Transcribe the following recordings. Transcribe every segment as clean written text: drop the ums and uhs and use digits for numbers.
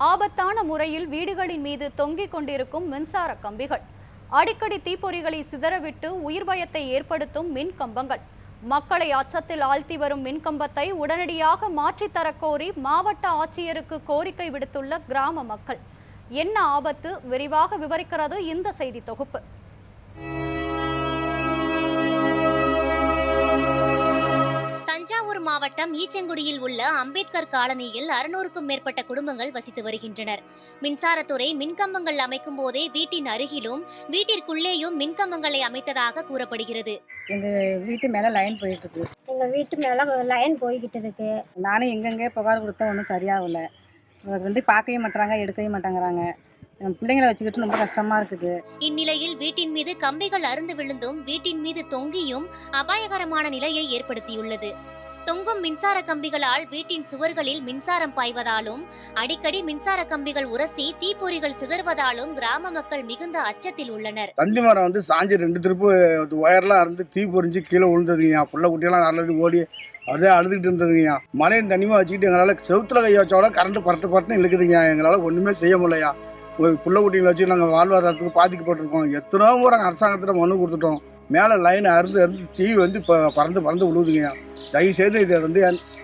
ஆபத்தான முறையில் வீடுகளின் மீது தொங்கிக் கொண்டிருக்கும் மின்சார கம்பிகள், அடிக்கடி தீப்பொறிகளை சிதறவிட்டு உயிர் பயத்தை ஏற்படுத்தும் மின் கம்பங்கள், மக்களை அச்சத்தில் ஆழ்த்தி வரும் மின்கம்பத்தை உடனடியாக மாற்றித்தரக் கோரி மாவட்ட ஆட்சியருக்கு கோரிக்கை விடுத்துள்ள கிராம மக்கள். என்ன ஆபத்து? விரிவாக விவரிக்கிறது இந்த செய்தி தொகுப்பு. தஞ்சாவூர் மாவட்டம் ஈச்சங்குடியில் உள்ள அம்பேத்கர் காலனியில் 600க்கும் மேற்பட்ட குடும்பங்கள் வசித்து வருகின்றனர். மின்சாரத்துறை மின்கம்பங்கள் அமைக்கும் போதே வீட்டின் அருகிலும் வீட்டிற்குள்ளேயும் மின்கம்பங்களை அமைத்ததாக கூறப்படுகிறது. எங்க வீட்டு மேல லைன் போயிட்டு இருக்கு. எங்க வீட்டு மேல லைன் போய்கிட்டு இருக்கு. நானும் எங்கெங்கே புகார் கொடுத்தா ஒன்றும் சரியாகல. பார்க்கவே மாட்டாங்க, எடுக்கவே மாட்டாங்கிறாங்க. பிள்ளைங்களை வச்சுக்கிட்டு ரொம்ப கஷ்டமா இருக்குது. இந்நிலையில் வீட்டின் மீது கம்பிகள் அறுந்து விழுந்தும் வீட்டின் மீது தொங்கியும் அபாயகரமான நிலையை ஏற்படுத்தியுள்ளது. தொங்கும் மின்சார கம்பிகளால் வீட்டின் சுவர்களில் மின்சாரம் பாய்வதாலும் அடிக்கடி மின்சார கம்பிகள் உரசி தீப்பொறிகள் சிதறுவதாலும் கிராம மக்கள் மிகுந்த அச்சத்தில் உள்ளனர். தந்தி மரம் சாஞ்சி 2 திருப்பு ஒயர்லாம் அறுந்து தீ பொறிஞ்சு கீழே விழுந்ததுங்க. புள்ள குட்டியெல்லாம் ஆல்ரெடி ஓடி அதே அழுதுகிட்டு இருந்ததுங்க. மழையும் தண்ணியுமா வச்சுக்கிட்டு எங்களால் செவுத்துல கை வச்சோட கரண்ட் பரட்டு இழுக்குதுங்க. எங்களால் ஒன்றுமே செய்ய முடியலையா. புள்ள குட்டிகளை வச்சு நாங்கள் வாழ்வாதாரத்துக்கு பாதிக்கப்பட்டிருக்கோம். எத்தனோ முறை அரசாங்கத்தில் மனு கொடுத்துட்டோம். மேலே லைன் அறுந்து தீ இப்போ பறந்து விழுவுதுங்க. தயவுசெய்து இதை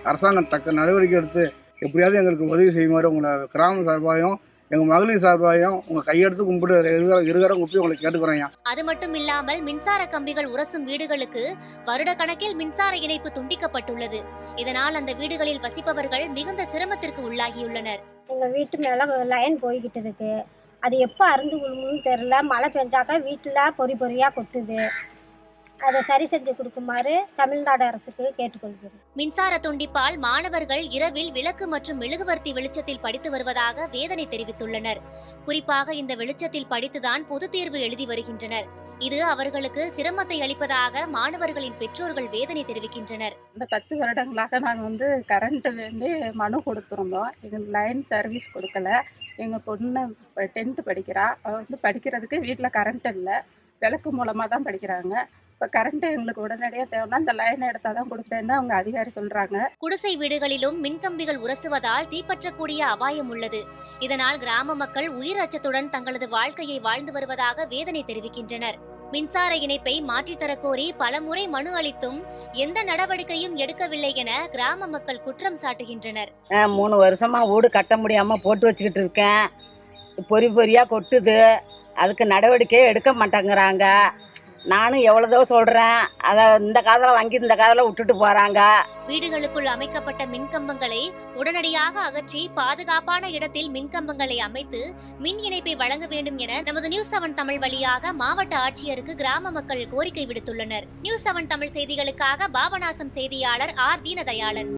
அரசாங்கம் தக்க நடவடிக்கை எடுத்து எப்படியாவது எங்களுக்கு உதவி செய்யுமாறு உங்களை கிராம சார்பாகவும் எங்கள் மகளிர் சார்பாகவும் உங்கள் கையெடுத்து கும்பிட்டு இருகரம் குப்பி உங்களை கேட்டுக்கிறேன். அது மட்டும் இல்லாமல் மின்சார கம்பிகள் உரசும் வீடுகளுக்கு வருட கணக்கில் மின்சார இணைப்பு துண்டிக்கப்பட்டுள்ளது. இதனால் அந்த வீடுகளில் வசிப்பவர்கள் மிகுந்த சிரமத்திற்கு உள்ளாகியுள்ளனர். எங்க வீட்டு மேல லைன் போய்கிட்டு இருக்கு. அது எப்போ அறுந்து விழுமுன்னு தெரியல. மழை பெஞ்சாக்க வீட்டுல பொறியா கொட்டுது. அதை சரி செஞ்சு கொடுக்குமாறு தமிழ்நாடு அரசுக்கு கேட்டுக்கொள்கிறேன். மின்சார துண்டிப்பால் மாணவர்கள் இரவில் விளக்கு மற்றும் மெழுகுவர்த்தி வெளிச்சத்தில் படித்து வருவதாக வேதனை தெரிவித்துள்ளனர். குறிப்பாக இந்த வெளிச்சத்தில் படித்துதான் பொதுத் தேர்வு எழுதி வருகின்றனர். இது அவர்களுக்கு சிரமத்தை அளிப்பதாக மாணவர்களின் பெற்றோர்கள் வேதனை தெரிவிக்கின்றனர். இந்த 10 வருடங்களாக நாங்கள் கரண்ட் வேண்டி மனு கொடுத்துருந்தோம். எங்களுக்கு லைன் சர்வீஸ் கொடுக்கல. எங்கள் பொண்ணு 10th படிக்கிறா. அவள் படிக்கிறதுக்கு வீட்டில் கரண்ட் இல்லை. விளக்கு மூலமாக தான் படிக்கிறாங்க. இப்போ கரண்ட் எங்களுக்கு உடனடியாக தேவைன்னா இந்த லைன் எடுத்தால் தான் கொடுப்பேன்னு அவங்க அதிகாரி சொல்கிறாங்க. குடிசை வீடுகளிலும் மின்கம்பிகள் உரசுவதால் தீப்பற்றக்கூடிய அபாயம் உள்ளது. இதனால் கிராம மக்கள் உயிர் அச்சத்துடன் தங்களது வாழ்க்கையை வாழ்ந்து வருவதாக வேதனை தெரிவிக்கின்றனர். மின்சார இணைப்பை மாற்றித்தரக் கோரி பலமுறை மனு அளித்தும் எந்த நடவடிக்கையும் எடுக்கவில்லை என கிராம மக்கள் குற்றம் சாட்டுகின்றனர். 3 வருஷமா வீடு கட்ட முடியாம போட்டு வச்சுக்கிட்டு இருக்கேன். பொறியா கொட்டுது. அதுக்கு நடவடிக்கையே எடுக்க மாட்டேங்கிறாங்க. நானும் எவ்வளதோ சொல்றேன். அதை இந்த காதல வாங்கி இந்த காதல விட்டுட்டு போறாங்க. வீடுகளுக்குள் அமைக்கப்பட்ட மின்கம்பங்களை உடனடியாக அகற்றி பாதுகாப்பான இடத்தில் மின்கம்பங்களை அமைத்து மின் இணைப்பை வழங்க வேண்டும் என நமது நியூஸ் 7 தமிழ் வழியாக மாவட்ட ஆட்சியருக்கு கிராம மக்கள் கோரிக்கை விடுத்துள்ளனர். நியூஸ் 7 தமிழ் செய்திகளுக்காக பாபநாசம் செய்தியாளர் ஆர். தீனதயாளன்.